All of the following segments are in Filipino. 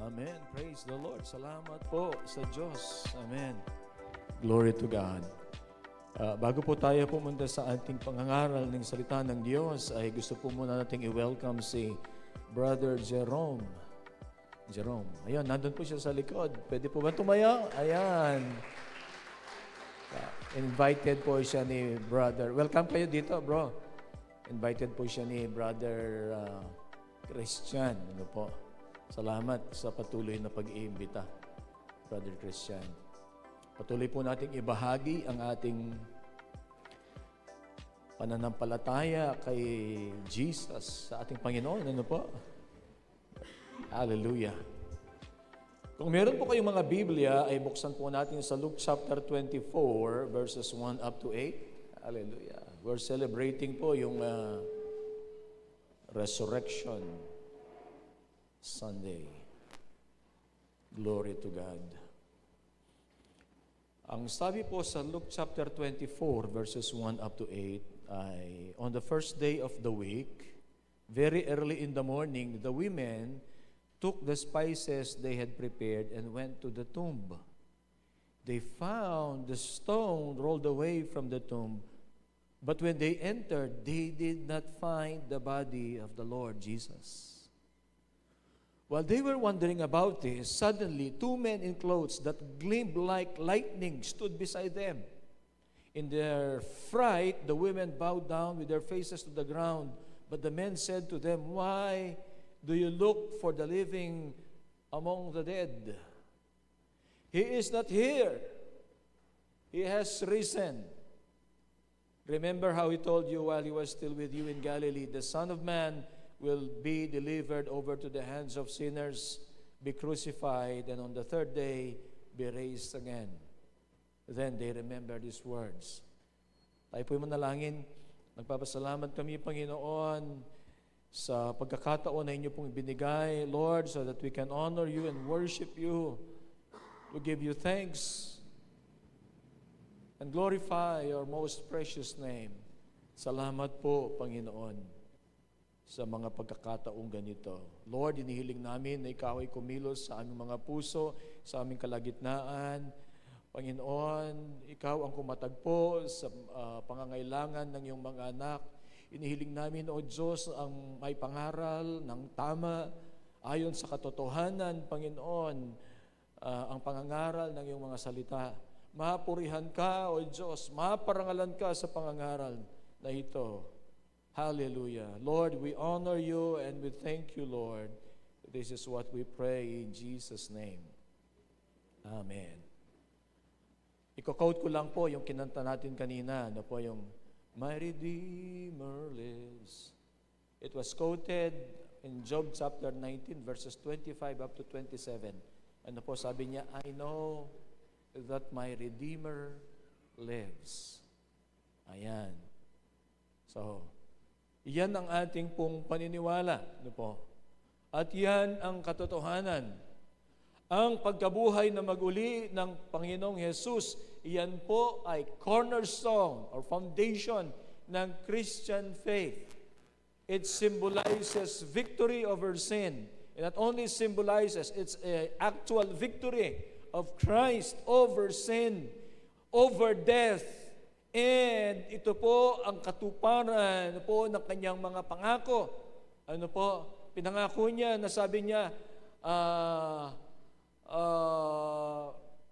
Amen. Praise the Lord. Salamat po sa Diyos. Amen. Glory to God. Bago po tayo pumunta sa ating pangangaral ng salita ng Diyos, ay gusto po muna nating i-welcome si Brother Jerome. Jerome. Ayun, nandun po siya sa likod. Pwede po ba tumaya? Ayan. Invited po siya ni Brother. Welcome kayo dito, bro. Invited po siya ni Brother Christian. Ano po? Salamat sa patuloy na pag-iimbita, Brother Christian. Patuloy po nating ibahagi ang ating pananampalataya kay Jesus sa ating Panginoon. Ano po? Hallelujah. Kung meron po kayong mga Biblia, ay buksan po natin sa Luke chapter 24, verses 1 up to 8. Hallelujah. We're celebrating po yung Resurrection Sunday. Glory to God. Ang sabi po sa Luke chapter 24, verses 1 up to 8, ay, on the first day of the week, very early in the morning, the women took the spices they had prepared and went to the tomb. They found the stone rolled away from the tomb, but when they entered, they did not find the body of the Lord Jesus. While they were wondering about this, suddenly 2 men in clothes that gleamed like lightning stood beside them. In their fright, the women bowed down with their faces to the ground, but the men said to them, "Why do you look for the living among the dead? He is not here. He has risen. Remember how he told you while he was still with you in Galilee, the Son of Man will be delivered over to the hands of sinners, be crucified, and on the third day be raised again." Then they remember these words. Tayo po'y manalangin. Nagpapasalamat kami, Panginoon, sa pagkakataon na inyo pong binigay, Lord, so that we can honor you and worship you. We give you thanks and glorify your most precious name. Salamat po, Panginoon, sa mga pagkakataong ganito. Lord, inihiling namin na ikaw ay kumilos sa aming mga puso, sa aming kalagitnaan. Panginoon, ikaw ang kumatagpo sa pangangailangan ng iyong mga anak. Inihiling namin, O Diyos, ang may pangaral ng tama ayon sa katotohanan, Panginoon, ang pangangaral ng iyong mga salita. Mapurihan ka, O Diyos, maparangalan ka sa pangangaral na ito. Hallelujah. Lord, we honor you and we thank you, Lord. This is what we pray in Jesus' name. Amen. Iko-quote ko lang po yung kinanta natin kanina, na po yung My Redeemer lives. It was quoted in Job chapter 19, verses 25 up to 27. Ano po sabi niya? I know that my Redeemer lives. Ayan. So, yan ang ating pong paniniwala. Ano po? At yan ang katotohanan. Ang pagkabuhay na maguli ng Panginoong Jesus, yan po ay cornerstone or foundation ng Christian faith. It symbolizes victory over sin. It not only symbolizes, it's an actual victory of Christ over sin, over death. And ito po ang katuparan po ng kanyang mga pangako. Ano po? Pinangako niya, nasabi niya,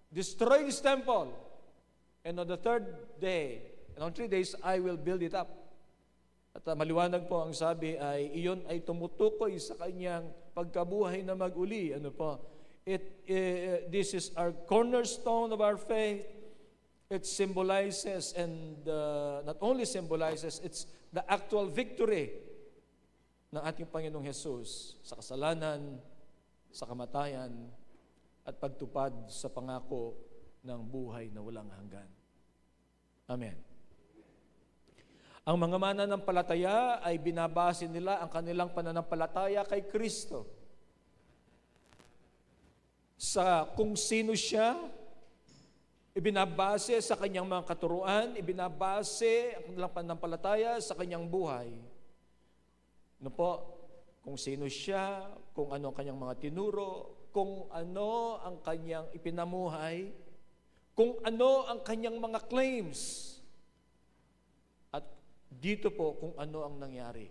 destroy this temple, and on the third day, and on 3 days, I will build it up. At maliwanag po ang sabi ay, iyon ay tumutukoy sa kanyang pagkabuhay na mag-uli. Ano po? This is our cornerstone of our faith. It symbolizes, and not only symbolizes, it's the actual victory ng ating Panginoong Jesus sa kasalanan, sa kamatayan, at pagtupad sa pangako ng buhay na walang hanggan. Amen. Ang mga mananampalataya ay binabase nila ang kanilang pananampalataya kay Kristo sa kung sino siya. Ibinabase sa kanyang mga katuruan, ibinabase ang kanilang pananampalataya sa kanyang buhay. Ano po? Kung sino siya, kung ano ang kanyang mga tinuro, kung ano ang kanyang ipinamuhay, kung ano ang kanyang mga claims, at dito po kung ano ang nangyari.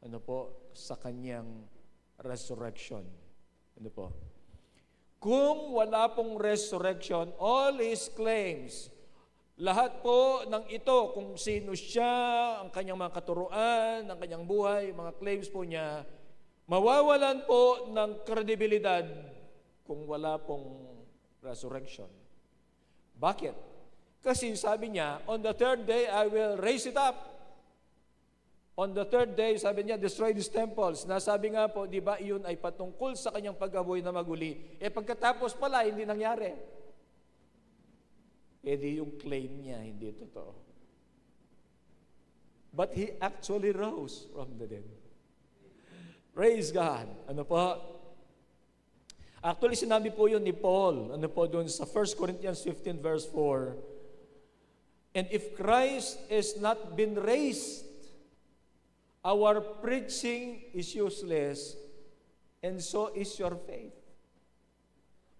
Ano po? Sa kanyang resurrection. Ano po? Kung wala pong resurrection, all his claims, lahat po ng ito, kung sino siya, ang kanyang mga katuruan, ang kanyang buhay, mga claims po niya, mawawalan po ng kredibilidad kung wala pong resurrection. Bakit? Kasi sabi niya, on the third day, I will raise it up. On the third day, sabi niya, destroy these temples. Nasabi nga po, di ba, iyon ay patungkol sa kanyang pag-abuhay na maguli. Pagkatapos pala, hindi nangyari. Di yung claim niya, hindi totoo. But he actually rose from the dead. Praise God. Ano po? Actually, sinabi po yun ni Paul, ano po doon sa 1 Corinthians 15 verse 4, and if Christ is not been raised, our preaching is useless, and so is your faith.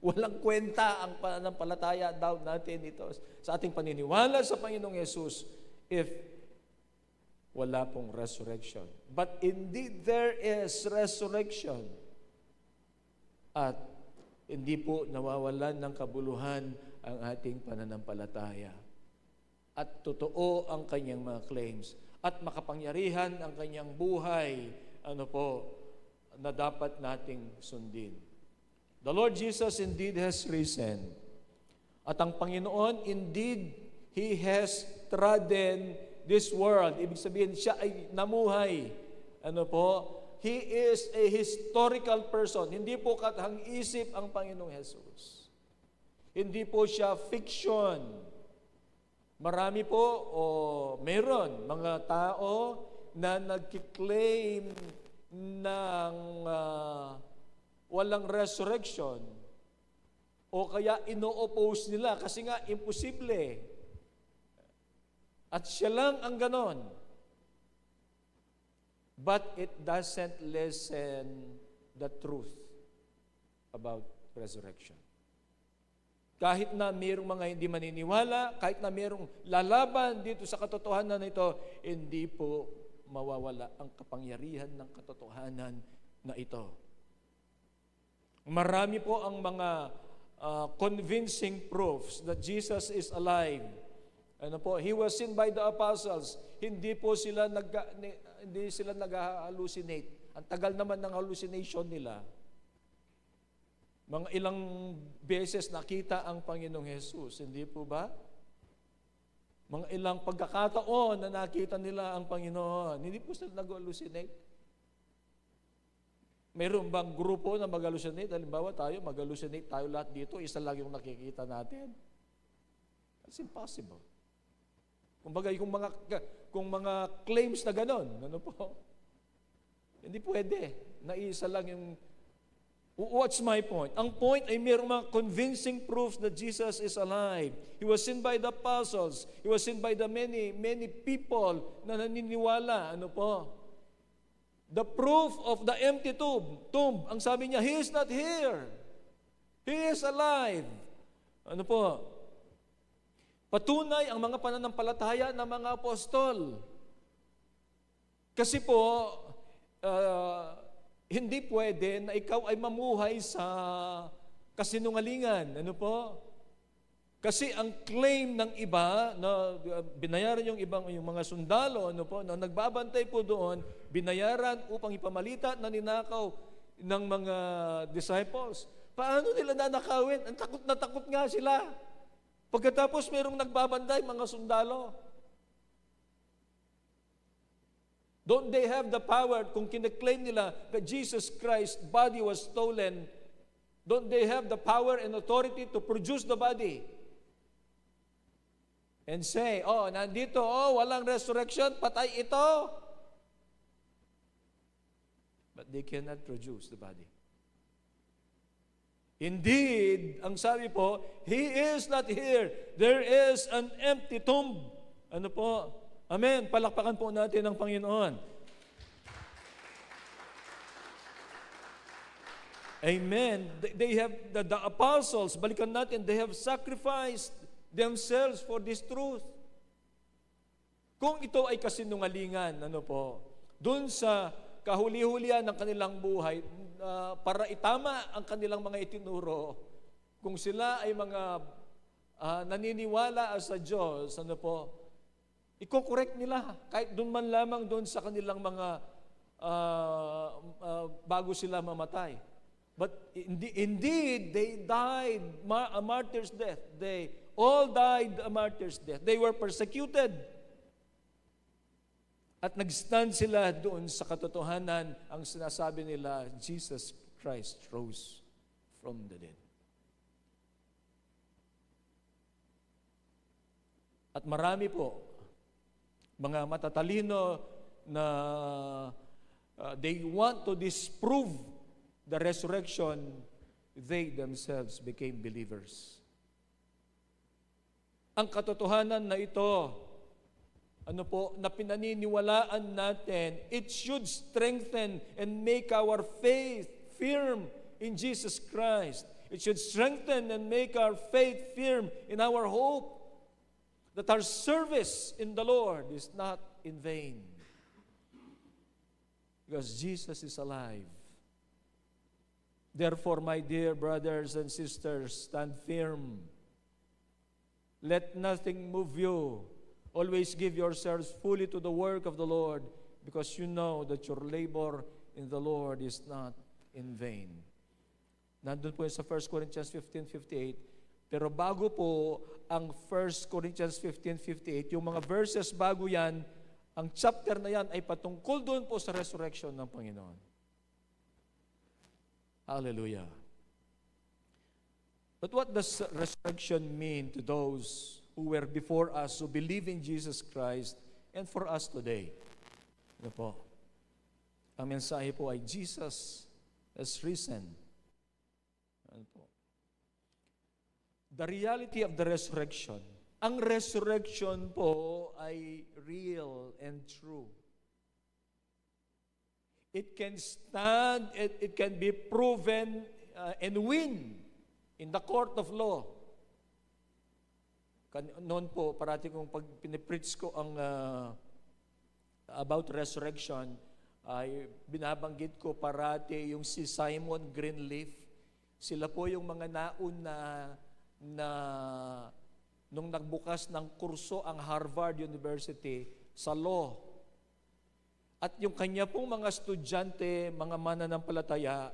Walang kwenta ang pananampalataya daw natin dito sa ating paniniwala sa Panginoong Yesus if wala pong resurrection. But indeed, there is resurrection. At hindi po nawawalan ng kabuluhan ang ating pananampalataya. At totoo ang kanyang mga claims. At makapangyarihan ang kanyang buhay, ano po, na dapat nating sundin. The Lord Jesus indeed has risen. At ang Panginoon, indeed, He has trodden this world. Ibig sabihin, siya ay namuhay. Ano po? He is a historical person. Hindi po kathang-isip ang Panginoong Jesus. Hindi po siya fiction. Marami po o meron mga tao na nagkiklaim ng walang resurrection o kaya ino-oppose nila kasi nga imposible. At siya lang ang ganon. But it doesn't lessen the truth about resurrection. Kahit na mayroong mga hindi maniniwala, kahit na mayroong lalaban dito sa katotohanan na ito, hindi po mawawala ang kapangyarihan ng katotohanan na ito. Marami po ang mga convincing proofs that Jesus is alive. Ano po? He was seen by the apostles. Hindi sila nag-hallucinate. Ang tagal naman ng hallucination nila. Mga ilang beses nakita ang Panginoong Jesus. Hindi po ba? Mga ilang pagkakataon na nakita nila ang Panginoon. Hindi po sila nag-hallucinate. Mayroon bang grupo na mag-hallucinate? Halimbawa tayo, mag-hallucinate tayo lahat dito, isa lang yung nakikita natin. It's impossible. Kumbaga, kung mga claims na ganon, ano po? Hindi pwede. Naisa lang yung... What's my point? Ang point ay mayroong mga convincing proofs that Jesus is alive. He was seen by the apostles. He was seen by the many people na naniniwala. Ano po? The proof of the empty tomb. Ang sabi niya, He is not here. He is alive. Ano po? Patunay ang mga pananampalataya ng mga apostol. Kasi po, hindi pwede na ikaw ay mamuhay sa kasinungalingan. Ano po? Kasi ang claim ng iba na binayaran yung mga sundalo, ano po, na nagbabantay po doon, binayaran upang ipamalita na ninakaw ng mga disciples. Paano nila nanakawin? Ang takot na takot nga sila. Pagkatapos mayroong nagbabantay, mga sundalo. Don't they have the power, kung kine-claim nila that Jesus Christ's body was stolen, don't they have the power and authority to produce the body? And say, nandito, walang resurrection, patay ito. But they cannot produce the body. Indeed, ang sabi po, He is not here. There is an empty tomb. Ano po? Amen. Palakpakan po natin ang Panginoon. Amen. They have, the apostles, balikan natin, they have sacrificed themselves for this truth. Kung ito ay kasinungalingan, doon sa kahuli-hulihan ng kanilang buhay, para itama ang kanilang mga itinuro, kung sila ay mga naniniwala sa Diyos, iko-correct nila, kahit doon man lamang doon sa kanilang mga bago sila mamatay. But indeed, they died a martyr's death. They all died a martyr's death. They were persecuted. At nag-stand sila doon sa katotohanan, ang sinasabi nila, Jesus Christ rose from the dead. At marami po, mga matatalino na they want to disprove the resurrection, they themselves became believers. Ang katotohanan na ito, na pinaniniwalaan natin, it should strengthen and make our faith firm in Jesus Christ. It should strengthen and make our faith firm in our hope that our service in the Lord is not in vain. Because Jesus is alive. Therefore, my dear brothers and sisters, stand firm. Let nothing move you. Always give yourselves fully to the work of the Lord, because you know that your labor in the Lord is not in vain. Nandun po sa 1 Corinthians 15:58. Pero bago po ang 1 Corinthians 15:58, yung mga verses bago yan, ang chapter na yan ay patungkol doon po sa resurrection ng Panginoon. Hallelujah. But what does resurrection mean to those who were before us, who believe in Jesus Christ, and for us today? Ano po? Ang mensahe po ay Jesus has risen. Ano po? The reality of the resurrection. Ang resurrection po ay real and true. It can stand, it can be proven and win in the court of law. Noon po, parati kong pag pinipreach ko ang about resurrection, ay binabanggit ko parati yung si Simon Greenleaf. Sila po yung mga nauna na nung nagbukas ng kurso ang Harvard University sa law. At yung kanya pong mga estudyante, mga mananampalataya,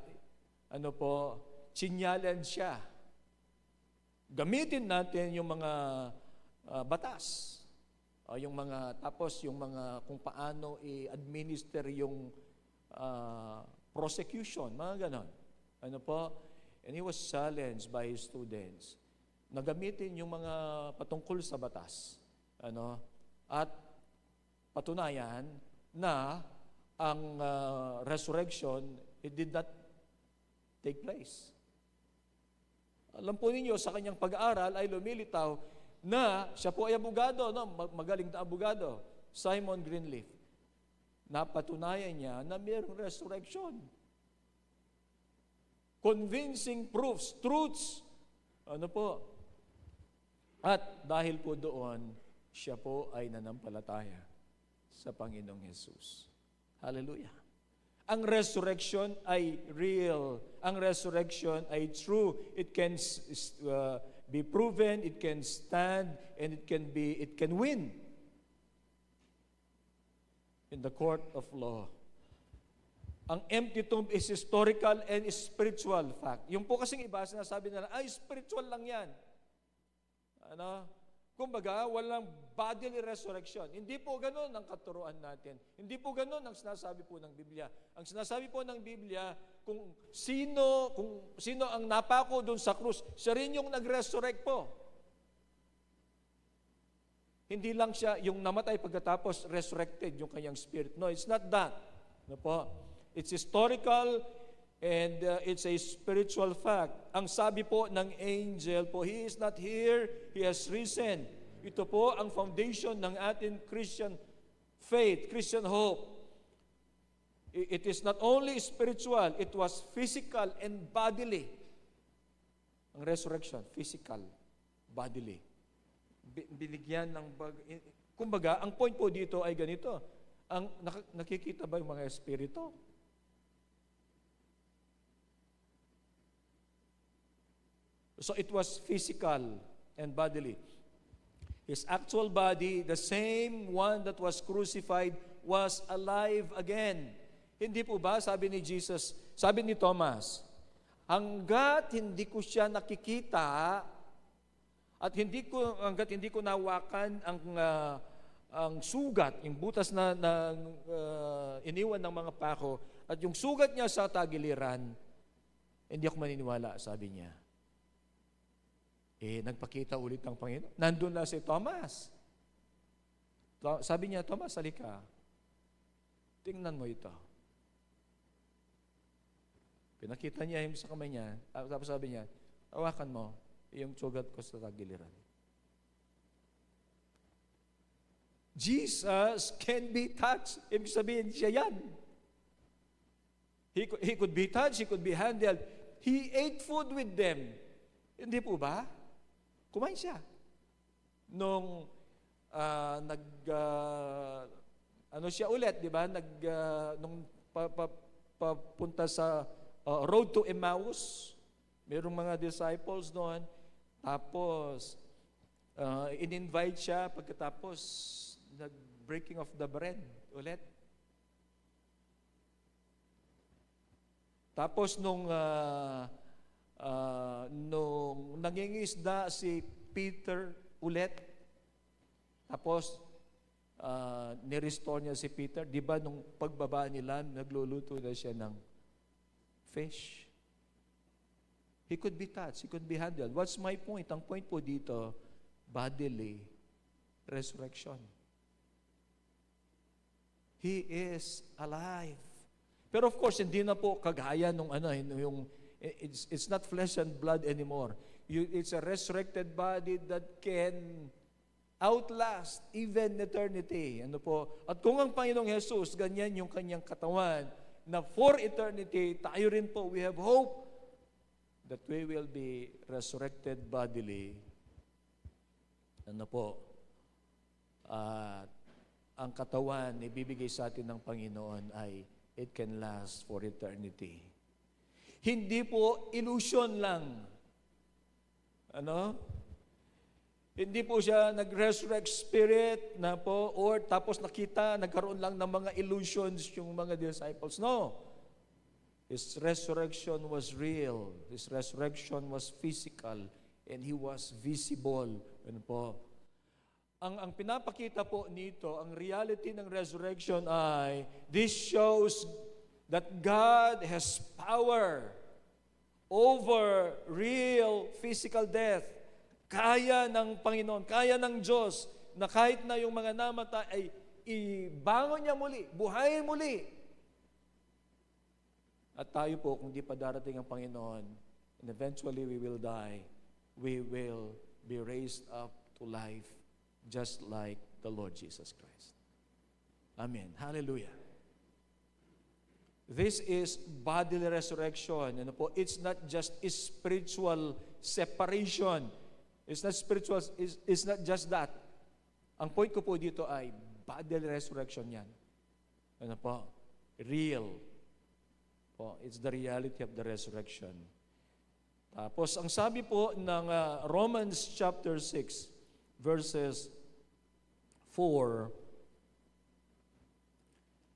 sinyalan siya. Gamitin natin yung mga batas. Tapos yung mga kung paano i-administer yung prosecution, mga ganon. And he was challenged by his students na gamitin yung mga patungkol sa batas. At patunayan na ang resurrection, it did not take place. Alam po ninyo, sa kanyang pag-aaral ay lumilitaw na siya po ay abogado, magaling na abogado, Simon Greenleaf. Napatunayan niya na mayroong resurrection. Convincing proofs, truths. At dahil po doon, siya po ay nanampalataya sa Panginoong Jesus. Hallelujah. Ang resurrection ay real. Ang resurrection ay true. It can be proven, it can stand, and it can win in the court of law. Ang empty tomb is historical and spiritual fact. Yung po kasing iba, sinasabi nila, spiritual lang yan. Kumbaga, walang bodily resurrection. Hindi po ganun ang katuruan natin. Hindi po ganun ang sinasabi po ng Biblia. Ang sinasabi po ng Biblia, kung sino ang napako doon sa krus, siya rin yung nag-resurrect po. Hindi lang siya yung namatay pagkatapos resurrected yung kanyang spirit. No, it's not that. It's historical and it's a spiritual fact. Ang sabi po ng angel po, He is not here, He has risen. Ito po ang foundation ng ating Christian faith, Christian hope. It is not only spiritual, it was physical and bodily. Ang resurrection, physical, bodily. Binigyan ng kumbaga, ang point po dito ay ganito. Nakikita ba yung mga espiritu? So it was physical and bodily. His actual body, the same one that was crucified, was alive again. Hindi po ba, sabi ni Jesus, sabi ni Thomas, hanggat hindi ko siya nakikita at hanggat hindi ko nawakan ang sugat, yung butas na iniwan ng mga pako, at yung sugat niya sa tagiliran, hindi ako maniniwala, sabi niya. Nagpakita ulit ng Panginoon. Nandun na si Thomas. Sabi niya, Thomas, halika. Tingnan mo ito. Pinakita niya yung sa kamay niya. Tapos sabi niya, hawakan mo yung sugat ko sa tagiliran. Jesus can be touched. Ibig sabihin, siya yan. He could be touched, he could be handled. He ate food with them. Hindi po ba? Kumain siya. Nung siya ulit, di ba? Nung papunta sa road to Emmaus, mayroong mga disciples noon, tapos in-invite siya pagkatapos nag-breaking of the bread ulit. Tapos nung nangingisda si Peter ulit, tapos ni-restore niya si Peter. Di ba nung pagbaba nila, nagluluto na siya ng fish? He could be touched, he could be handled. What's my point? Ang point po dito, bodily resurrection. He is alive. Pero of course, hindi na po kagaya nung it's not flesh and blood anymore. It's a resurrected body that can outlast even eternity. At kung ang Panginoong Jesus, ganyan yung kanyang katawan, na for eternity, tayo rin po, we have hope that we will be resurrected bodily. Ang katawan ibibigay sa atin ng Panginoon ay it can last for eternity. Hindi po illusion lang. Hindi po siya nag-resurrect spirit or tapos nagkaroon lang ng mga illusions yung mga disciples. No. His resurrection was real. His resurrection was physical and He was visible. Ang pinapakita po nito, ang reality ng resurrection ay, this shows that God has power over real physical death. Kaya ng Panginoon, kaya ng Diyos, na kahit na yung mga namatay ay ibangon niya muli, buhayin muli. At tayo po, kung di pa darating ang Panginoon, and eventually we will die, we will be raised up to life just like the Lord Jesus Christ. Amen. Hallelujah. This is bodily resurrection. It's not just spiritual separation. It's not spiritual, it's not just that. Ang point ko po dito ay bodily resurrection yan. Real. It's the reality of the resurrection. Tapos, ang sabi po ng Romans chapter 6, verses 4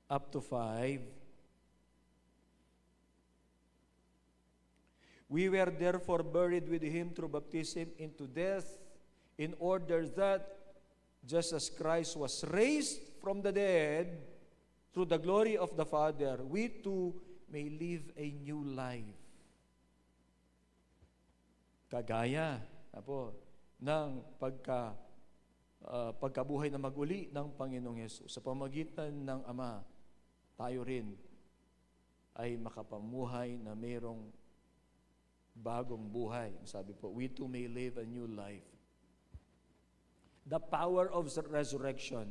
up to 5, we were therefore buried with Him through baptism into death, in order that, just as Christ was raised from the dead through the glory of the Father, we too may live a new life. Kagaya ng pagkabuhay na maguli ng Panginoong Hesus. Sa pamagitan ng Ama, tayo rin ay makapamuhay na mayroong bagong buhay. Sabi po, we too may live a new life. The power of resurrection.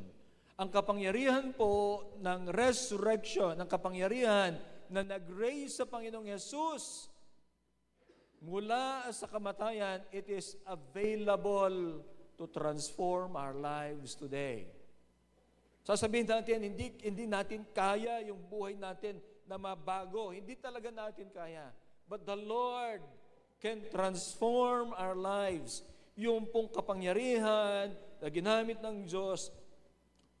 Ang kapangyarihan po ng resurrection, ng kapangyarihan na nag-raise sa Panginoong Yesus mula sa kamatayan, it is available to transform our lives today. Sasabihin natin, hindi natin kaya yung buhay natin na mabago. Hindi talaga natin kaya. But the Lord can transform our lives. Yung pong kapangyarihan na ginamit ng Diyos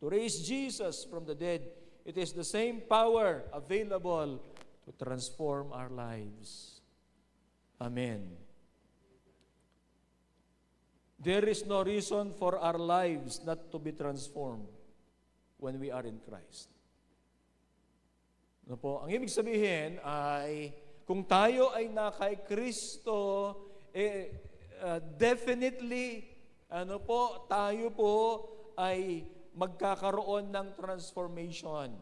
to raise Jesus from the dead, it is the same power available to transform our lives. Amen. There is no reason for our lives not to be transformed when we are in Christ. Ano po? Ang ibig sabihin ay, kung tayo ay nakay Kristo, definitely, tayo po ay magkakaroon ng transformation.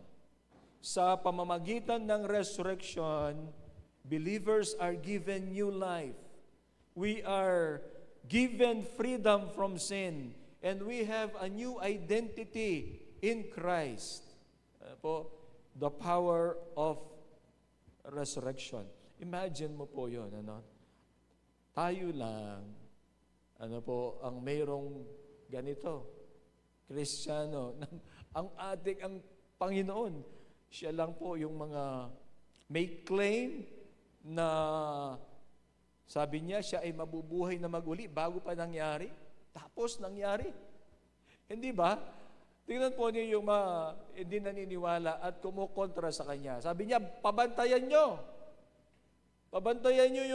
Sa pamamagitan ng resurrection, believers are given new life. We are given freedom from sin, and we have a new identity in Christ. The power of resurrection. Imagine mo po yun, tayo lang, ang mayroong ganito, Kristiyano, ang Panginoon, siya lang po yung mga may claim na sabi niya, siya ay mabubuhay na maguli bago pa nangyari. Tapos nangyari. Hindi ba? Tingnan po niyo yung hindi naniniwala at kumukontra sa kanya. Sabi niya, pabantayan nyo. Pabantayan nyo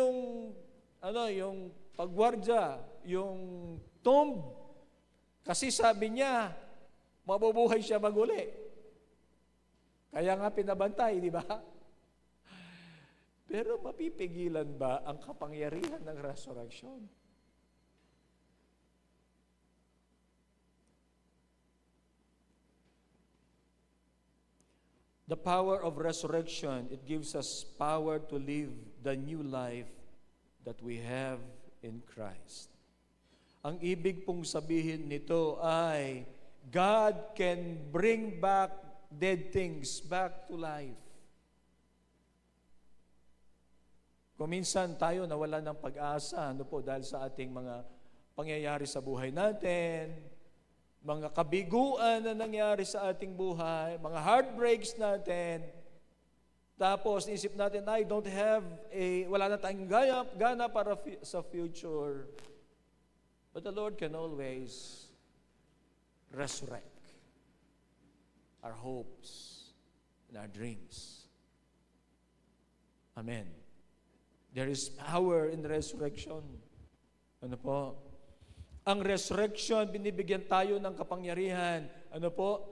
yung pagwardya, yung tomb. Kasi sabi niya, mabubuhay siya maguli. Kaya nga pinabantay, di ba? Pero mapipigilan ba ang kapangyarihan ng resurrection? The power of resurrection, it gives us power to live the new life that we have in Christ. Ang ibig pong sabihin nito ay, God can bring back dead things back to life. Kung minsan tayo nawala ng pag-asa, dahil sa ating mga pangyayari sa buhay natin, mga kabiguan na nangyari sa ating buhay, mga heartbreaks natin, tapos isip natin, wala na tayong gana para sa future. But the Lord can always resurrect our hopes and our dreams. Amen. There is power in resurrection. Ang resurrection, binibigyan tayo ng kapangyarihan.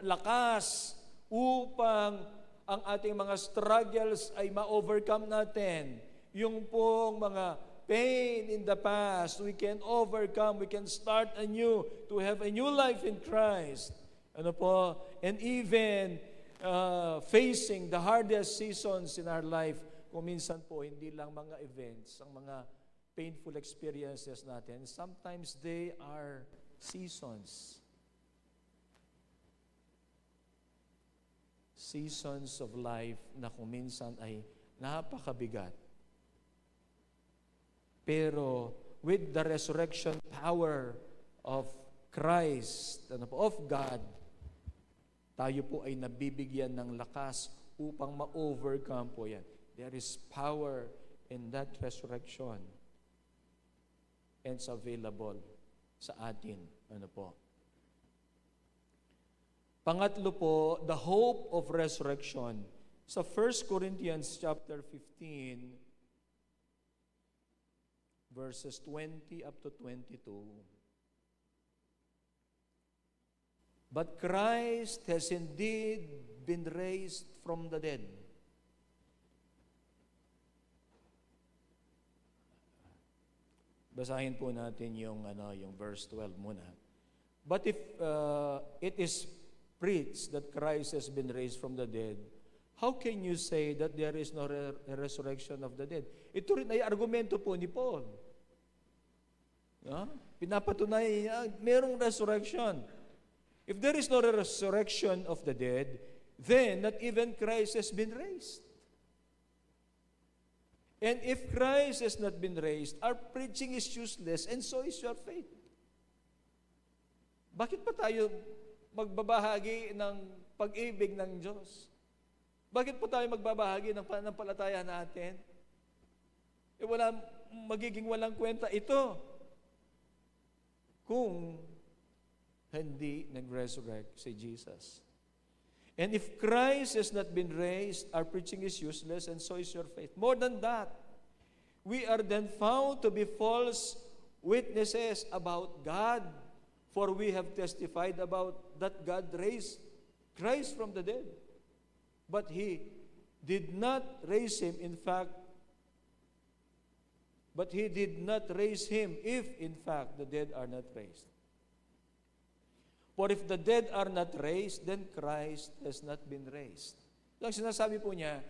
Lakas upang ang ating mga struggles ay ma-overcome natin. Yung pong mga pain in the past, we can overcome, we can start anew, to have a new life in Christ. And even facing the hardest seasons in our life, kung minsan po, hindi lang mga events, ang mga painful experiences natin, sometimes they are seasons. Seasons of life na kung minsan ay napakabigat. Pero with the resurrection power of Christ, of God, tayo po ay nabibigyan ng lakas upang ma-overcome po yan. There is power in that resurrection. And it's available sa atin. Pangatlo po, the hope of resurrection. Sa 1 Corinthians chapter 15, verses 20 up to 22. But Christ has indeed been raised from the dead. Basahin po natin yung verse 12 muna. But if it is preached that Christ has been raised from the dead, how can you say that there is no resurrection of the dead? Ito rin ay argumento po ni Paul. Pinapatunay niya, merong resurrection. If there is no resurrection of the dead, then not even Christ has been raised. And if Christ has not been raised, our preaching is useless and so is your faith. Bakit pa tayo magbabahagi ng pag-ibig ng Diyos? Bakit po tayo magbabahagi ng pananampalataya natin? Magiging walang kwenta ito kung hindi nag-resurrect si Jesus. And if Christ has not been raised, our preaching is useless and so is your faith. More than that, we are then found to be false witnesses about God, for we have testified about that God raised Christ from the dead. But He did not raise Him, but He did not raise Him if in fact the dead are not raised. For if the dead are not raised, then Christ has not been raised. Ang sinasabi po niya,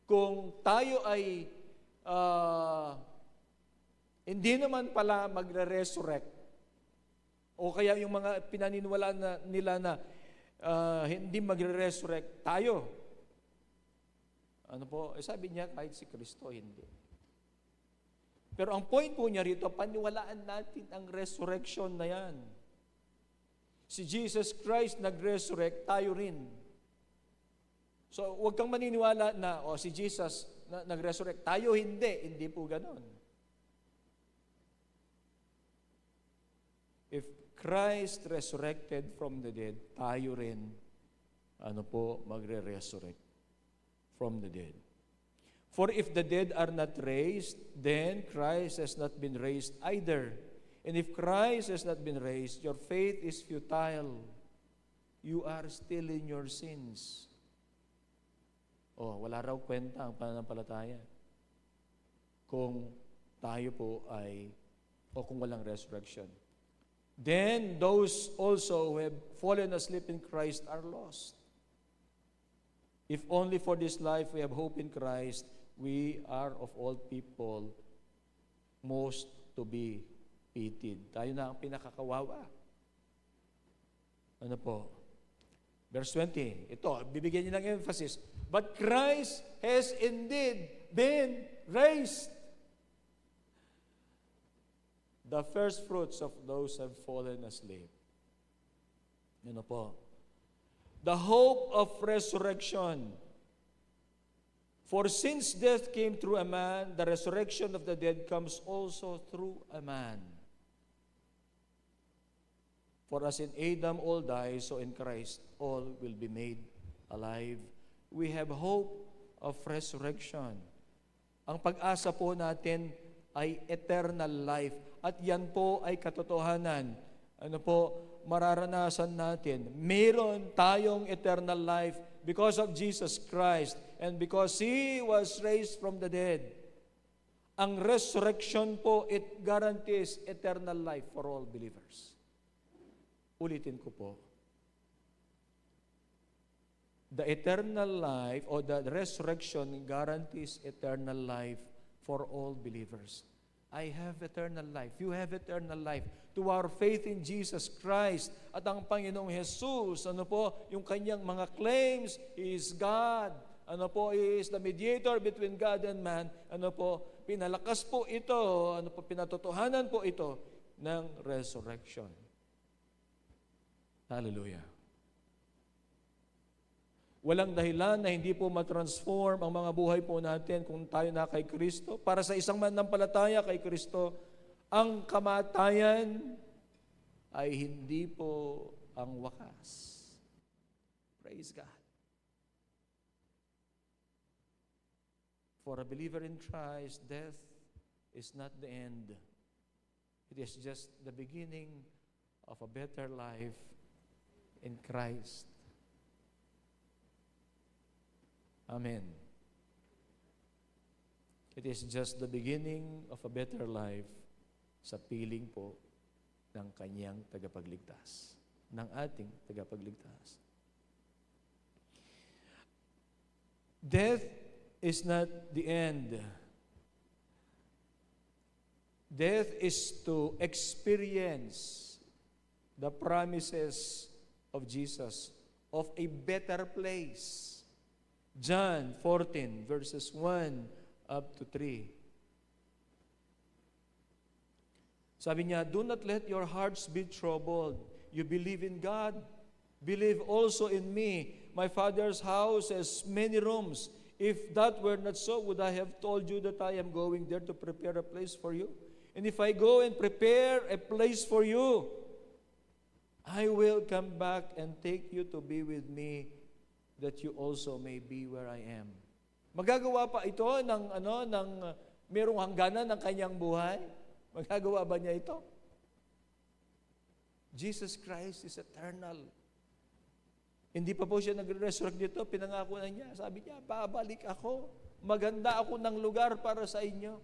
kung tayo ay hindi naman pala magre-resurrect, o kaya yung mga pinaniniwalaan nila na hindi magre-resurrect tayo. Sabi niya kahit si Kristo hindi. Pero ang point po niya rito, paniwalaan natin ang resurrection na yan. Si Jesus Christ nag-resurrect, tayo rin. So, huwag kang maniniwala na, si Jesus nag-resurrect, tayo hindi. Hindi po ganon. If Christ resurrected from the dead, tayo rin, magre-resurrect from the dead. For if the dead are not raised, then Christ has not been raised either. And if Christ has not been raised, your faith is futile. You are still in your sins. Wala raw kwenta ang pananampalataya kung tayo po kung walang resurrection. Then those also who have fallen asleep in Christ are lost. If only for this life we have hope in Christ, we are of all people most to be pitied. Tayo na ang pinakakawawa. Verse 20. Ito, bibigyan niyo ng emphasis. But Christ has indeed been raised, the first fruits of those who have fallen asleep. The hope of resurrection. For since death came through a man, the resurrection of the dead comes also through a man. For as in Adam all die, so in Christ all will be made alive. We have hope of resurrection. Ang pag-asa po natin ay eternal life. At yan po ay katotohanan. Mararanasan natin. Meron tayong eternal life because of Jesus Christ and because He was raised from the dead. Ang resurrection po, it guarantees eternal life for all believers. Ulitin ko po. The eternal life or the resurrection guarantees eternal life for all believers. I have eternal life. You have eternal life. To our faith in Jesus Christ at ang Panginoong Jesus, yung kanyang mga claims, He is God. He is the mediator between God and man. Pinalakas po ito, pinatotohanan po ito ng resurrection. Hallelujah. Walang dahilan na hindi po matransform ang mga buhay po natin kung tayo na kay Kristo. Para sa isang mananampalataya kay Kristo, ang kamatayan ay hindi po ang wakas. Praise God. For a believer in Christ, death is not the end. It is just the beginning of a better life in Christ. Amen. It is just the beginning of a better life sa piling po ng kanyang tagapagligtas, ng ating tagapagligtas. Death is not the end. Death is to experience the promises of Jesus of a better place. John 14, verses 1 up to 3. Sabi niya, do not let your hearts be troubled. You believe in God, believe also in me. My Father's house has many rooms. If that were not so, would I have told you that I am going there to prepare a place for you? And if I go and prepare a place for you, I will come back and take you to be with me, that you also may be where I am. Magagawa pa ito ng merong hangganan ng kanyang buhay? Magagawa ba niya ito? Jesus Christ is eternal. Hindi pa po siya nagre-resurrect dito, pinangako na niya. Sabi niya, babalik ako. Maganda ako ng lugar para sa inyo.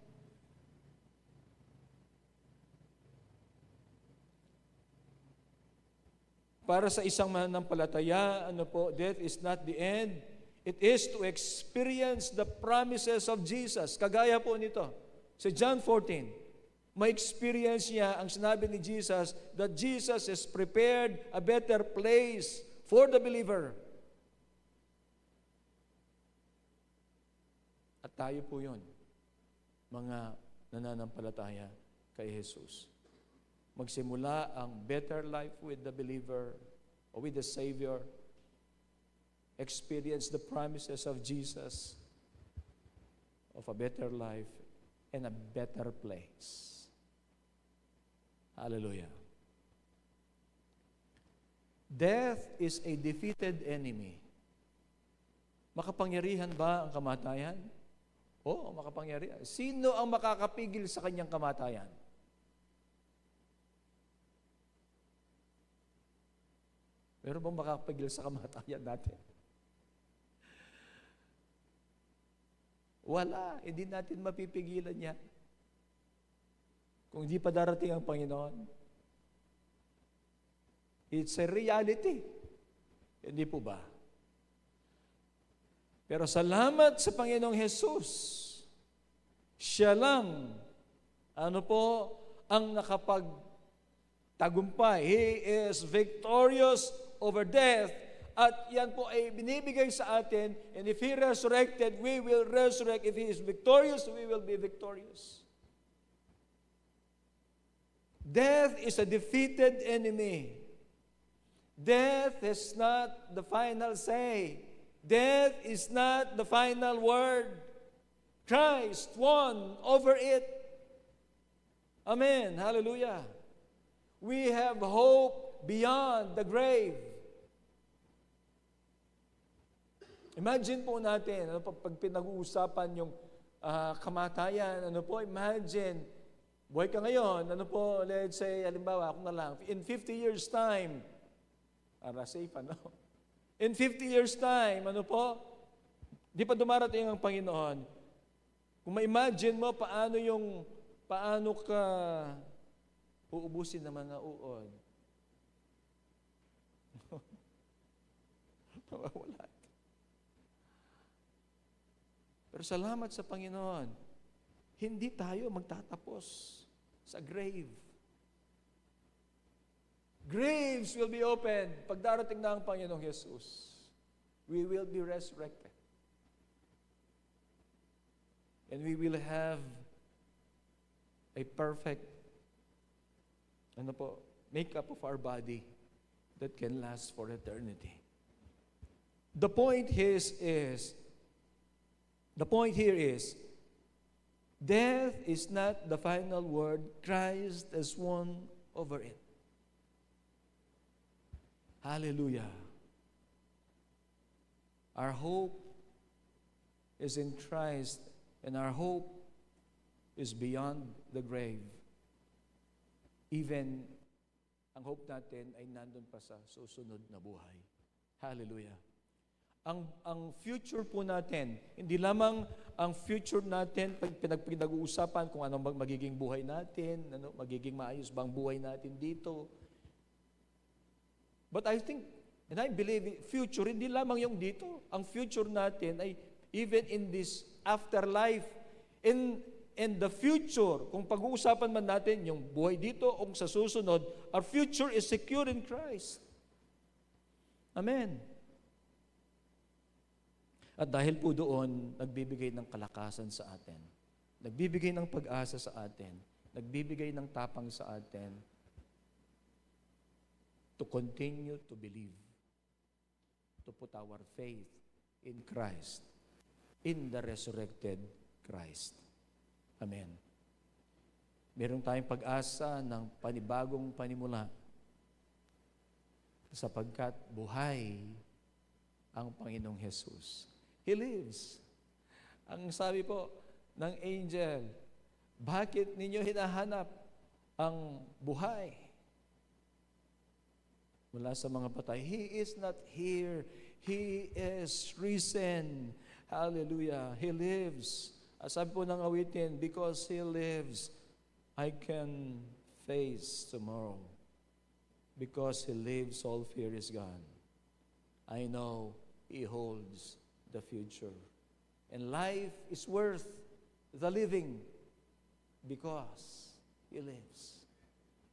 Para sa isang mananampalataya, death is not the end. It is to experience the promises of Jesus. Kagaya po nito, sa John 14, may experience niya ang sinabi ni Jesus that Jesus has prepared a better place for the believer. At tayo po yun, mga nananampalataya kay Jesus. Magsimula ang better life with the believer or with the Savior. Experience the promises of Jesus of a better life and a better place. Hallelujah. Death is a defeated enemy. Makapangyarihan ba ang kamatayan? Oo, makapangyarihan. Sino ang makakapigil sa kanyang kamatayan? Meron bang makakapigil sa kamatayan natin? Wala. Hindi natin mapipigilan yan. Kung hindi pa darating ang Panginoon. It's a reality. Hindi po ba? Pero salamat sa Panginoong Jesus. Siya lang, ang nakapagtagumpay. He is victorious over death. At yan po ay binibigay sa atin. And if He resurrected, we will resurrect. If He is victorious, we will be victorious. Death is a defeated enemy. Death is not the final say. Death is not the final word. Christ won over it. Amen. Hallelujah. We have hope beyond the grave. Imagine po natin, pag pinag-uusapan yung kamatayan, imagine, buhay ka ngayon, let's say, halimbawa, ako na lang, in 50 years time, para safe, in 50 years time, di pa dumarating ang Panginoon, kung ma-imagine mo, paano ka uubusin ng mga uod. Wala. Pero salamat sa Panginoon, hindi tayo magtatapos sa grave. Graves will be opened pag darating na ang Panginoong Jesus. We will be resurrected. And we will have a perfect makeup of our body that can last for eternity. The point here is, death is not the final word. Christ has won over it. Hallelujah. Our hope is in Christ, and our hope is beyond the grave. Even ang hope natin ay nandun pa sa susunod na buhay. Hallelujah. Ang future po natin, hindi lamang ang future natin pag pinag-uusapan kung anong magiging buhay natin, magiging maayos bang buhay natin dito. But I think, and I believe, future, hindi lamang yung dito. Ang future natin ay even in this afterlife, in And the future, kung pag-uusapan man natin yung buhay dito o sa susunod, our future is secure in Christ. Amen. At dahil po doon, nagbibigay ng kalakasan sa atin. Nagbibigay ng pag-asa sa atin. Nagbibigay ng tapang sa atin to continue to believe, to put our faith in Christ, in the resurrected Christ. Amen. Meron tayong pag-asa ng panibagong panimula sapagkat buhay ang Panginoong Jesus. He lives. Ang sabi po ng angel, bakit ninyo hinahanap ang buhay mula sa mga patay? He is not here. He is risen. Hallelujah. He lives. Sabi po ng awitin, because He lives, I can face tomorrow. Because He lives, all fear is gone. I know He holds the future. And life is worth the living because He lives.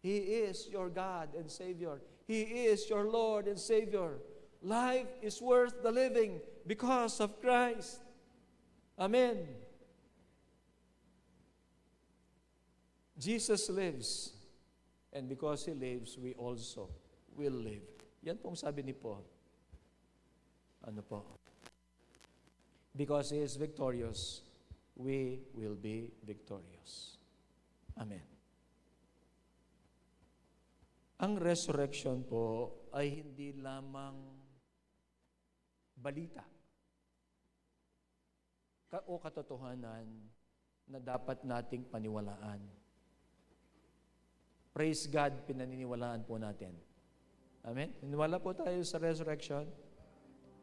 He is your God and Savior. He is your Lord and Savior. Life is worth the living because of Christ. Amen. Jesus lives. And because He lives, we also will live. Yan pong sabi ni Paul. Ano po? Because He is victorious, we will be victorious. Amen. Ang resurrection po ay hindi lamang balita o katotohanan na dapat nating paniwalaan. Praise God, pinaniniwalaan po natin. Amen? Niniwala po tayo sa resurrection.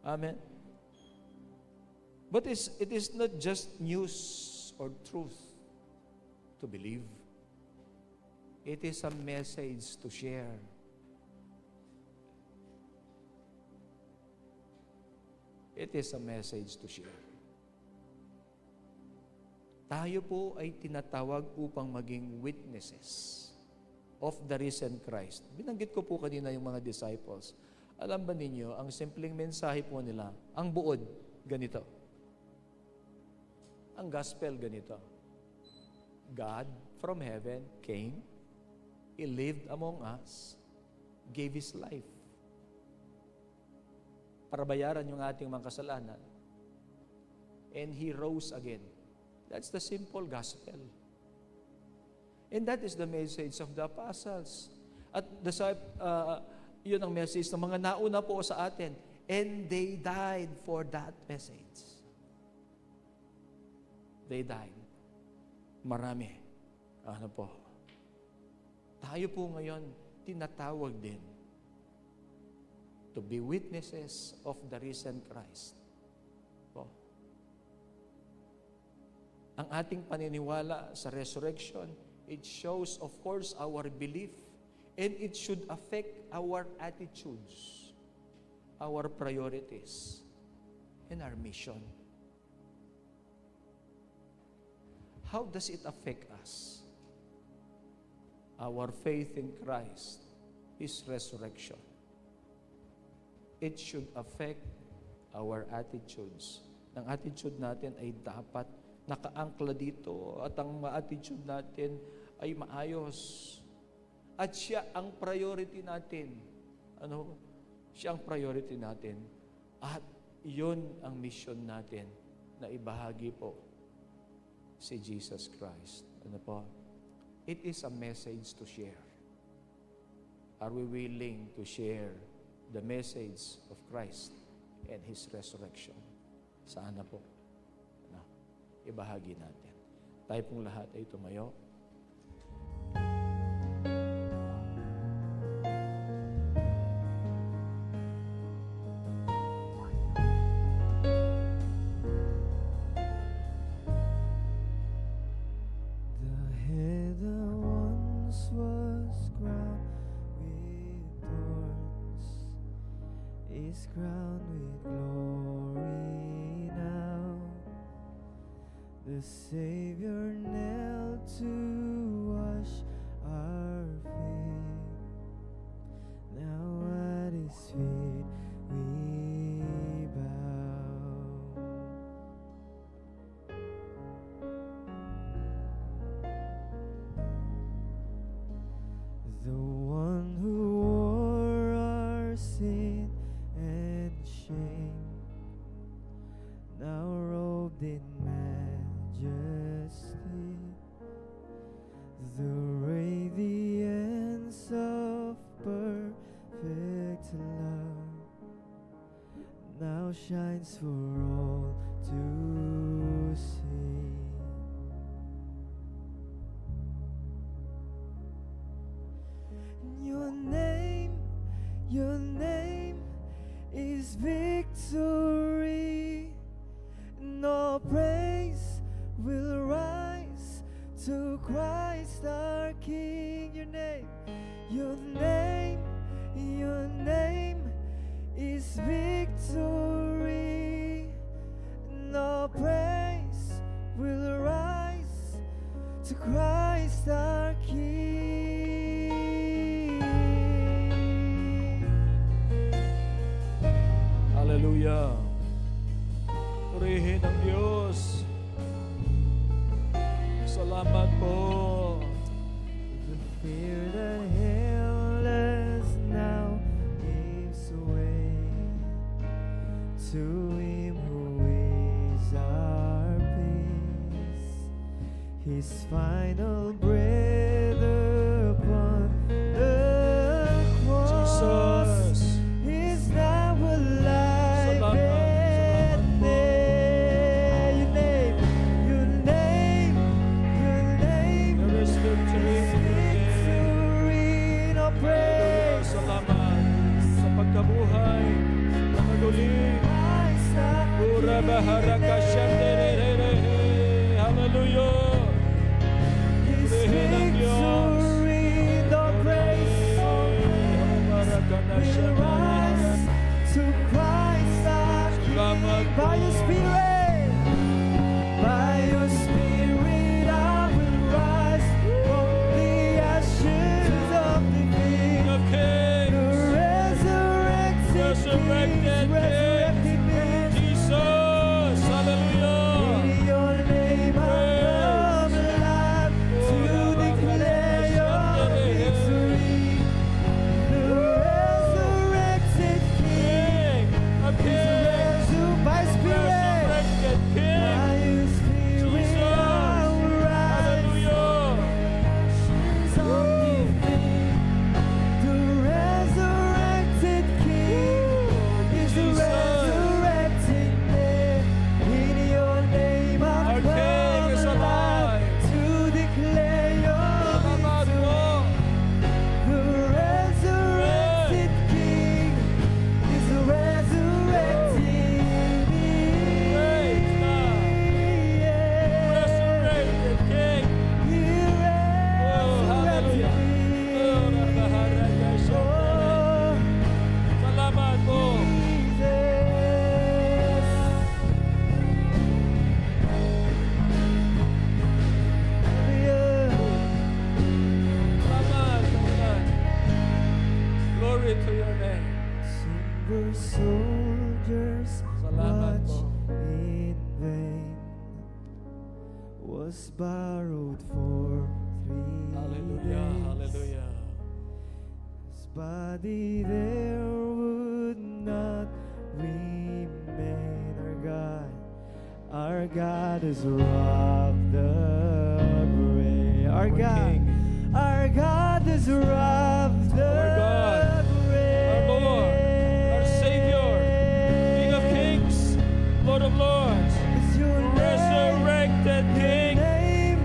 Amen? But it is not just news or truth to believe. It is a message to share. It is a message to share. Tayo po ay tinatawag upang maging witnesses of the risen Christ. Binanggit ko po kanina yung mga disciples. Alam ba ninyo, ang simpleng mensahe po nila, ang buod, ganito. Ang gospel, ganito. God from heaven came, He lived among us, gave His life para bayaran yung ating mga kasalanan. And He rose again. That's the simple gospel. And that is the message of the apostles. At yun ang message ng mga nauna po sa atin. And they died for that message. They died. Marami. Ano po? Tayo po ngayon, tinatawag din to be witnesses of the risen Christ. Po. Ang ating paniniwala sa resurrection, it shows, of course, our belief, and it should affect our attitudes, our priorities, and our mission. How does it affect us? Our faith in Christ, His resurrection. It should affect our attitudes. Ang attitude natin ay dapat nakaangkla dito at ang attitude natin ay maayos. At siya ang priority natin. Ano? Siya ang priority natin. At yun ang mission natin na ibahagi po si Jesus Christ. Ano po? It is a message to share. Are we willing to share the message of Christ and His resurrection? Sana po. Ano? Ibahagi natin. Tayo pong lahat ay tumayo. Crowned with glory now, the Savior knelt to wash our feet. Now at His feet we bow. The one who wore our sin and shame, now robed in majesty, the radiance of perfect love now shines for all to see. Your name is victory. No praise will rise to Christ our King. Your name is victory. No praise will rise to Christ our King. Hallelujah. Purihin ang Diyos. Salamat po. The fear that held us now gives way to Him who is our peace. His final breath upon the cross is now alive and there. Your name There is victory in your name. no praise. Salamat sa pagkabuhay na magaling. Pura baharaka shanderere. Hallelujah. His Purihin ang Diyos. victory, no praise. Baraka na We rise to Christ our Salamat King. po. By Your Spirit, by Your Spirit, I will rise from the ashes of the King King. of Kings. The resurrected Resurrected King, resurrected me. Jesus. Hallelujah. In Your name I come alive to declare Your victory. The resurrected King King of is Kings. by Spirit, Resurrected King. by Your Spirit Jesus. I will rise. Hallelujah. The resurrected King is Jesus. resurrecting me. In Your name I Our King come is alive alive. to declare Your Salamat victory. po. The resurrected King is resurrecting me. Praise God. Yeah. Resurrected King. He Oh, hallelujah. resurrected me. Oh, nabaharaka siya. Oh, Salamat po. Jesus. Hallelujah. Salamat, salamat. Glory to your name. Somber soldiers Salamat watch po. in vain, was borrowed for 3 Hallelujah, days. hallelujah. His body there would not remain. Our God has robbed the grave. Our King. Our God has robbed the Our God, grave. our Lord, our Savior, King of Kings, Lord of Lords, Is Your resurrected King. name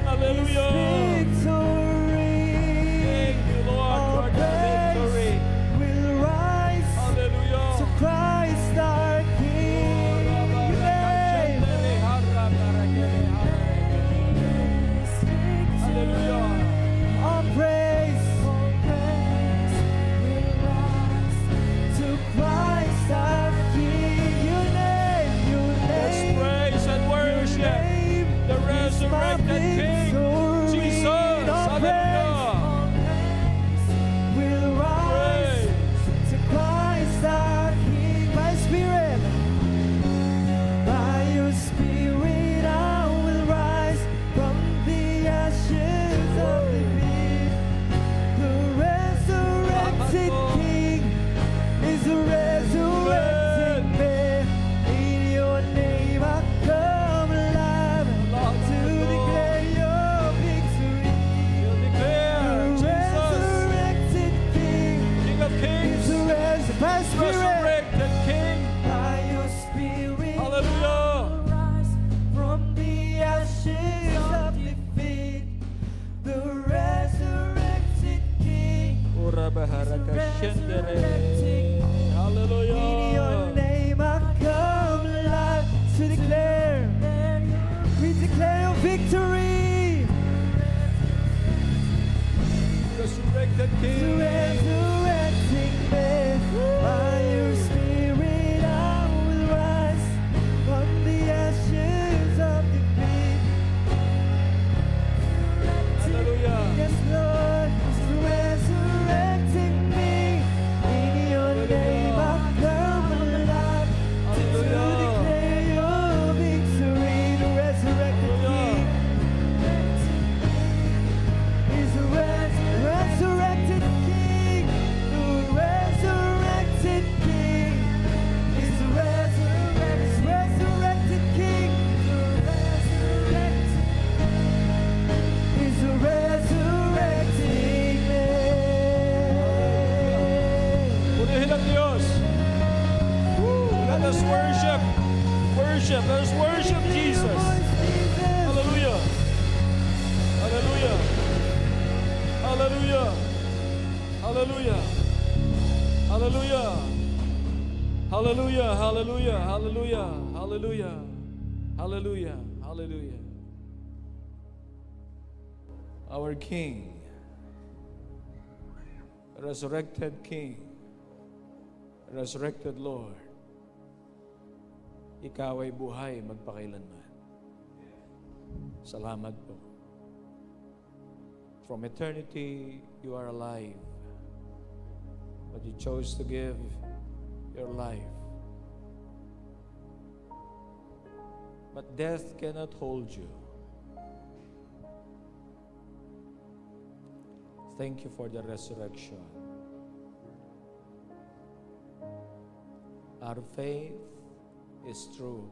Hallelujah. is victory. Thank you, Lord, All for the victory. praise will rise to Hallelujah. Christ our King. Name. Hallelujah. Hallelujah. In your name I come alive to declare. We declare your victory. Resurrected King. Resurrecting me by your spirit I will rise from the ashes of defeat. Hallelujah. Yes, Lord, resurrecting me. In your name I come alive to declare your victory. The resurrected King is a resurrected King. The resurrected King is a resurrected King. Is a resurrecting man. Purihin ang Diyos. Let us worship. Worship. Let us worship Jesus. Hallelujah. Hallelujah. Hallelujah. Hallelujah. Hallelujah. Hallelujah. Hallelujah. Hallelujah. Hallelujah. Hallelujah. Hallelujah. Our King, resurrected King, resurrected Lord, Ikaw ay buhay magpakailanman. Salamat po. From eternity, you are alive. But you chose to give your life. But death cannot hold you. Thank you for the resurrection. Our faith is true.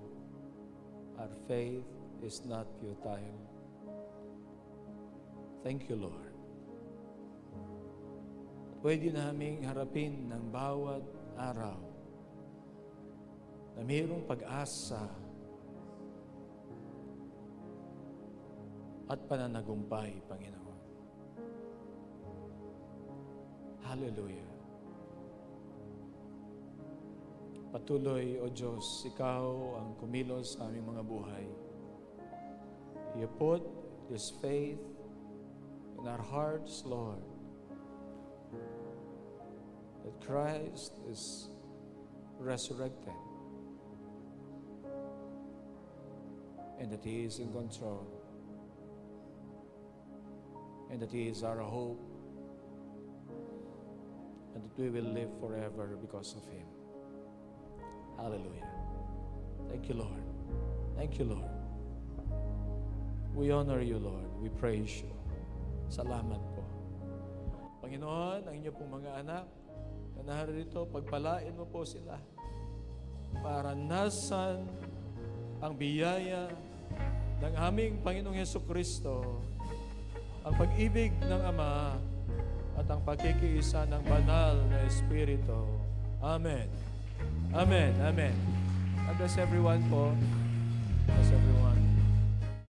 Our faith is not futile. Thank you, Lord. Pwede naming harapin ng bawat araw na mayroong pag-asa at pananagumpay, Panginoon. Hallelujah. Patuloy, O Diyos, Ikaw ang kumilos sa aming mga buhay. You put this faith in our hearts, Lord, that Christ is resurrected and that He is in control and that He is our hope and that we will live forever because of Him. Hallelujah. Thank you, Lord. Thank you, Lord. We honor you, Lord. We praise you. Salamat po. Panginoon, ang inyo pong mga anak na narito, pagpalain mo po sila para nasan ang biyaya ng aming Panginoong Hesukristo, ang pag-ibig ng Ama, at ang pagkikiisa ng banal na Espiritu. Amen. Amen. Amen. God bless everyone po. Bless everyone.